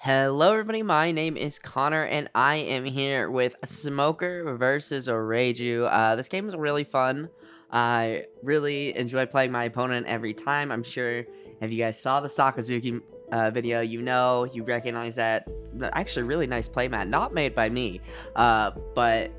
Hello everybody, my name is Connor and I am here with Smoker versus Reiju. This game is really fun. I really enjoy playing my opponent every time. I'm sure if you guys saw the Sakazuki video, you recognize that. Actually, really nice playmat, not made by me, but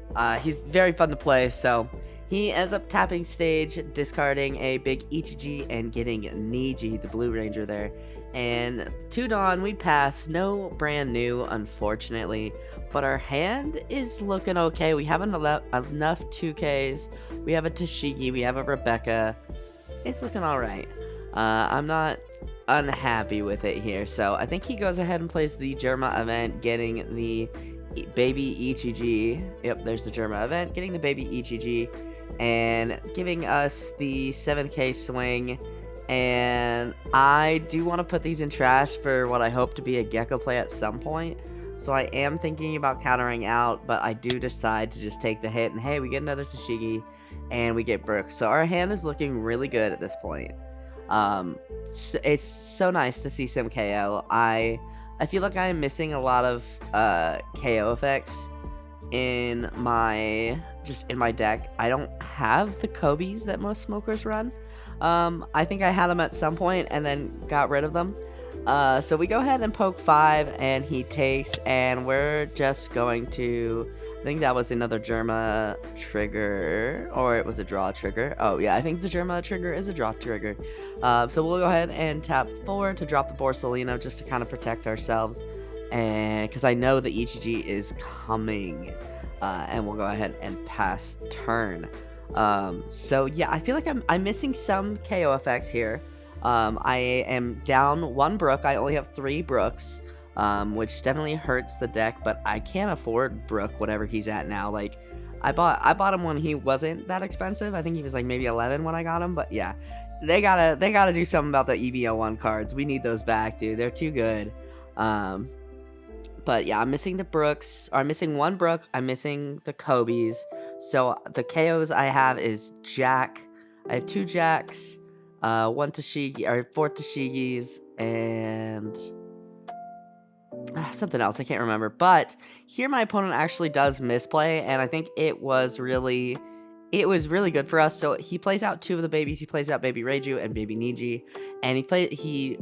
he's very fun to play, so he ends up tapping stage, discarding a big Ichiji and getting Niji, the Blue Ranger there. And 2 Dawn, we pass. No brand new, unfortunately, but our hand is looking okay. We have enough 2Ks. We have a Tashigi, we have a Rebecca. It's looking alright. I'm not unhappy with it here, so I think he goes ahead and plays the Germa event, getting the baby Ichiji. Yep, there's the Germa event, getting the baby Ichiji, and giving us the 7K swing. And I do want to put these in trash for what I hope to be a Gecko play at some point. So I am thinking about countering out, but I do decide to just take the hit. And hey, we get another Tashigi, and we get Brook. So our hand is looking really good at this point. It's so nice to see some KO. I feel like I am missing a lot of KO effects in my deck. I don't have the Kobe's that most smokers run. I think I had them at some point and then got rid of them. So we go ahead and poke 5 and he takes, and we're just going to, I think that was another Germa trigger, or it was a draw trigger. Oh yeah, I think the Germa trigger is a draw trigger. So we'll go ahead and tap 4 to drop the Borsalino just to kind of protect ourselves, and because I know the Ichiji is coming, and we'll go ahead and pass turn. So yeah, I feel like I'm missing some KO effects here. I am down 1 Brook. I only have 3 Brooks, which definitely hurts the deck, but I can't afford Brook, whatever he's at now. Like, I bought him when he wasn't that expensive. I think he was like maybe 11 when I got him, but yeah, they gotta do something about the EBO1 cards. We need those back, dude. They're too good. But yeah, I'm missing the Brooks. Or I'm missing 1 Brook. I'm missing the Kobe's. So the KOs I have is Jack. I have 2 Jacks, 1 Tashigi, or 4 Tashigis, and something else I can't remember. But here my opponent actually does misplay, and I think it was really good for us. So he plays out 2 of the babies. He plays out baby Reiju and baby Niji, and he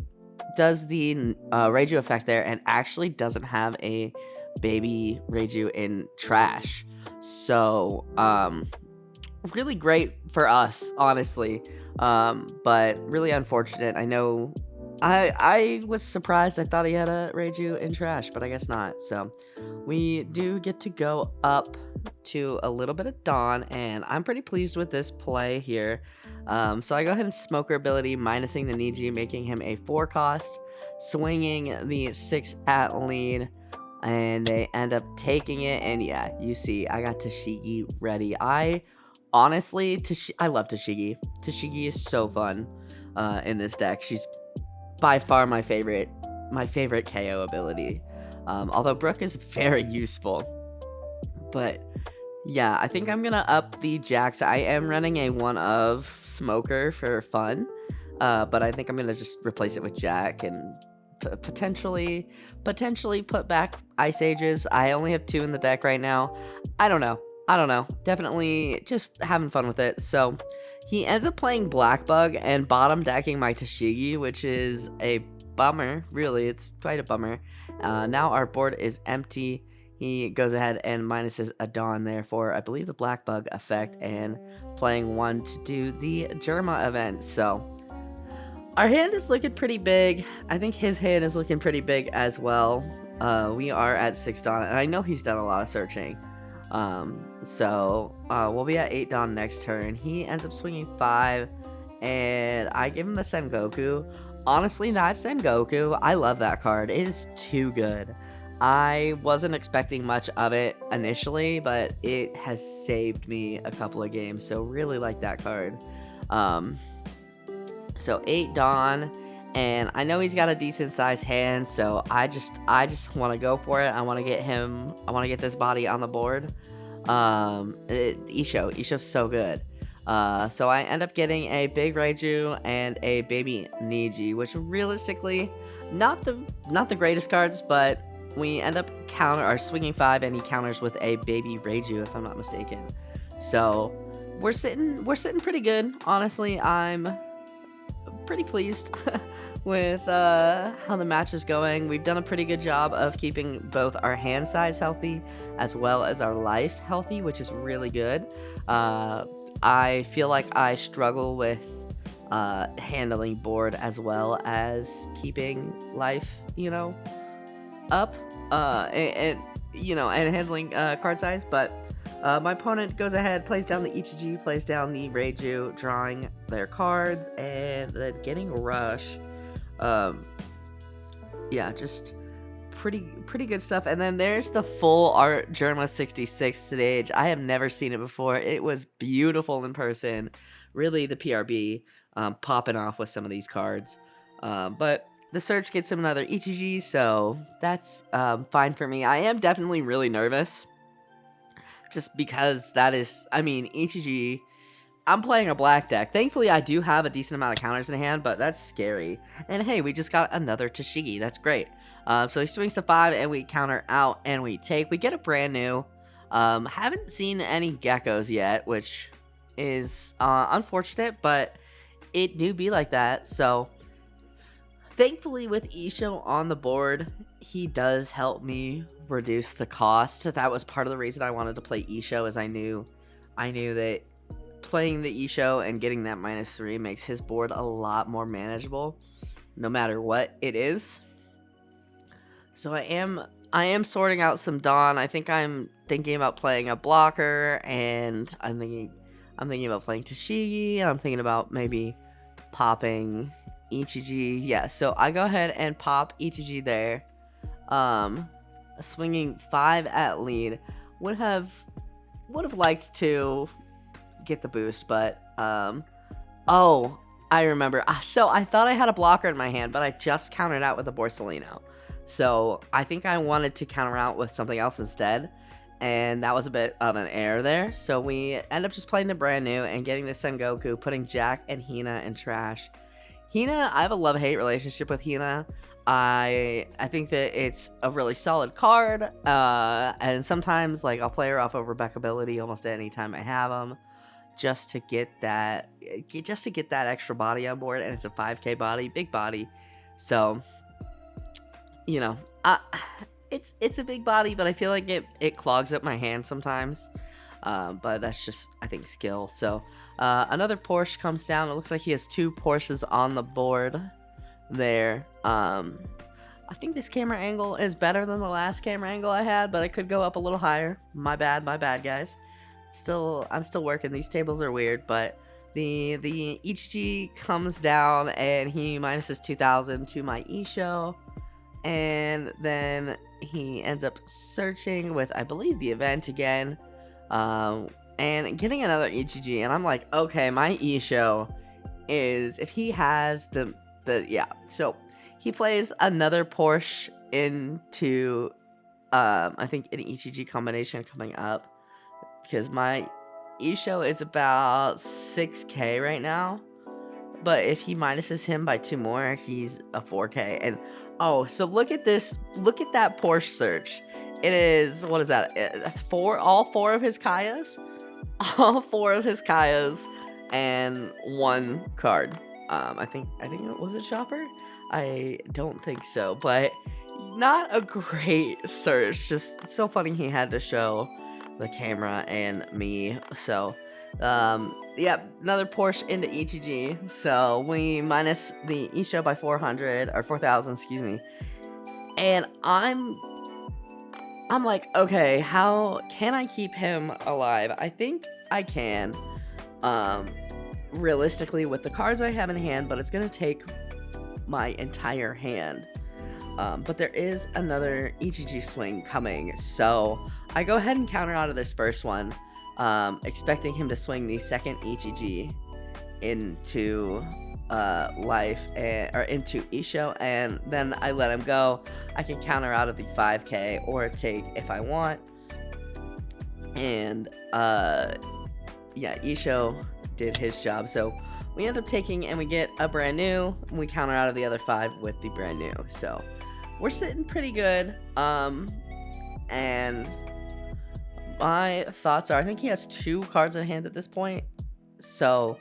does the Reiju effect there and actually doesn't have a baby Reiju in trash. So really great for us, honestly, but really unfortunate. I know I was surprised. I thought he had a Reiju in trash, but I guess not. So we do get to go up to a little bit of Dawn, and I'm pretty pleased with this play here. So I go ahead and Smoker ability, minusing the Niji, making him a 4 cost, swinging the 6 at lead, and they end up taking it. And yeah, you see, I got Tashigi ready. I honestly, I love Tashigi. Tashigi is so fun in this deck. She's by far my favorite KO ability. Although Brook is very useful. But yeah, I think I'm gonna up the Jacks. I am running a 1 of Smoker for fun, but I think I'm gonna just replace it with Jack and potentially put back Ice Ages. I only have 2 in the deck right now. I don't know. Definitely just having fun with it. So he ends up playing Black Bug and bottom decking my Tashigi, which is a bummer. Really, it's quite a bummer. Now our board is empty. He goes ahead and minuses a Dawn there for, I believe, the Black Bug effect, and playing 1 to do the Germa event. So our hand is looking pretty big. I think his hand is looking pretty big as well. We are at 6 Dawn, and I know he's done a lot of searching. So we'll be at 8 Dawn next turn. He ends up swinging 5, and I give him the Sengoku. Honestly, that Sengoku, I love that card. It is too good. I wasn't expecting much of it initially, but it has saved me a couple of games, so really like that card. So 8 Dawn, and I know he's got a decent sized hand, so I just want to go for it. I want to get this body on the board. Isho's so good. So I end up getting a big Reiju and a baby Niji, which realistically, not the greatest cards, but we end up swinging 5, and he counters with a baby Reiju, if I'm not mistaken. So we're sitting pretty good. Honestly, I'm pretty pleased with how the match is going. We've done a pretty good job of keeping both our hand size healthy as well as our life healthy, which is really good. I feel like I struggle with handling board as well as keeping life, up, and handling card size, but my opponent goes ahead, plays down the Ichiji, plays down the Reiju, drawing their cards, and then getting a rush. Yeah, just pretty good stuff. And then there's the full art Germa 66 stage. I have never seen it before. It was beautiful in person. Really, the PRB popping off with some of these cards. But the search gets him another Ichiji, so that's fine for me. I am definitely really nervous, just because Ichiji, I'm playing a black deck. Thankfully, I do have a decent amount of counters in hand, but that's scary. And hey, we just got another Tashigi. That's great. So he swings to 5, and we counter out, and we take. We get a brand new. Haven't seen any geckos yet, which is unfortunate, but it do be like that. So thankfully, with Isho on the board, he does help me reduce the cost. That was part of the reason I wanted to play Isho, as I knew that playing the Isho and getting that -3 makes his board a lot more manageable, no matter what it is. So I am sorting out some Dawn. I think I'm thinking about playing a blocker, and I'm thinking about playing Tashigi, and I'm thinking about maybe popping Ichiji. Yeah, so I go ahead and pop Ichiji there. Swinging 5 at lead. Would have liked to get the boost, but oh, I remember. So I thought I had a blocker in my hand, but I just countered out with a Borsellino. So I think I wanted to counter out with something else instead, and that was a bit of an error there. So we end up just playing the brand new and getting the Sengoku, putting Jack and Hina in trash. Hina, I have a love-hate relationship with Hina. I think that it's a really solid card, and sometimes I'll play her off of Rebecca ability almost any time I have them, just to get that extra body on board, and it's a 5k body, big body. So it's a big body, but I feel like it clogs up my hand sometimes. But that's just, I think, skill. So another Porsche comes down. It looks like he has 2 Porsches on the board there. I think this camera angle is better than the last camera angle I had, but I could go up a little higher. My bad, guys. I'm still working. These tables are weird, but the Ichiji comes down, and he minuses 2,000 to my Isho. And then he ends up searching with, I believe, the event again, and getting another Ichiji. And I'm like, okay, my Isho is, if he has so he plays another Porsche into, I think, an Ichiji combination coming up, because my Isho is about 6k right now. But if he minuses him by 2 more, he's a 4k. And so look at this. Look at that Porsche search. It is, what is that? All 4 of his Kayas? All 4 of his Kayas and 1 card. I think it was a Chopper? I don't think so, but not a great search. Just so funny he had to show the camera and me. So another Porsche into Ichiji. So we minus the Isho by 400 or 4,000, excuse me. And I'm like, okay, how can I keep him alive? I think I can, realistically, with the cards I have in hand, but it's gonna take my entire hand. But there is another Ichiji swing coming, so I go ahead and counter out of this first one, expecting him to swing the second Ichiji into life, or into Isho, and then I let him go. I can counter out of the 5k or take if I want, and Isho did his job. So we end up taking and we get a brand new, and we counter out of the other 5 with the brand new. So we're sitting pretty good. And my thoughts are, I think he has 2 cards in hand at this point. So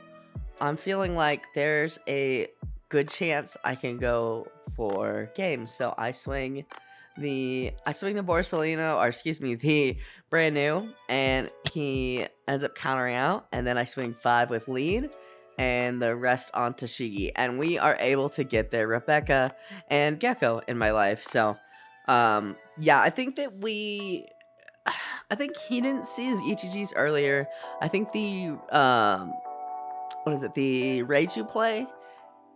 I'm feeling like there's a good chance I can go for games. So I swing the Borsalino, or excuse me, the brand new, and he ends up countering out, and then I swing 5 with lead, and the rest onto Shigi, and we are able to get there. Rebecca and Gecko in my life. So yeah, I think he didn't see his ETGs earlier. I think the the Reiju play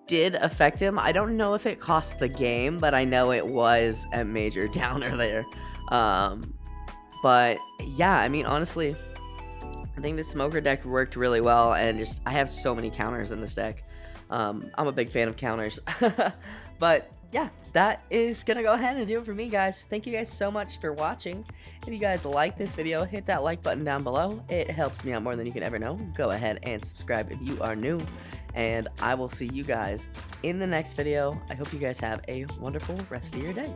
did affect him. I don't know if it cost the game, but I know it was a major downer there. But yeah, I mean, honestly, I think the Smoker deck worked really well, and just I have so many counters in this deck. I'm a big fan of counters. But yeah, that is gonna go ahead and do it for me, guys. Thank you guys so much for watching. If you guys like this video, hit that like button down below. It helps me out more than you can ever know. Go ahead and subscribe if you are new, and I will see you guys in the next video. I hope you guys have a wonderful rest of your day.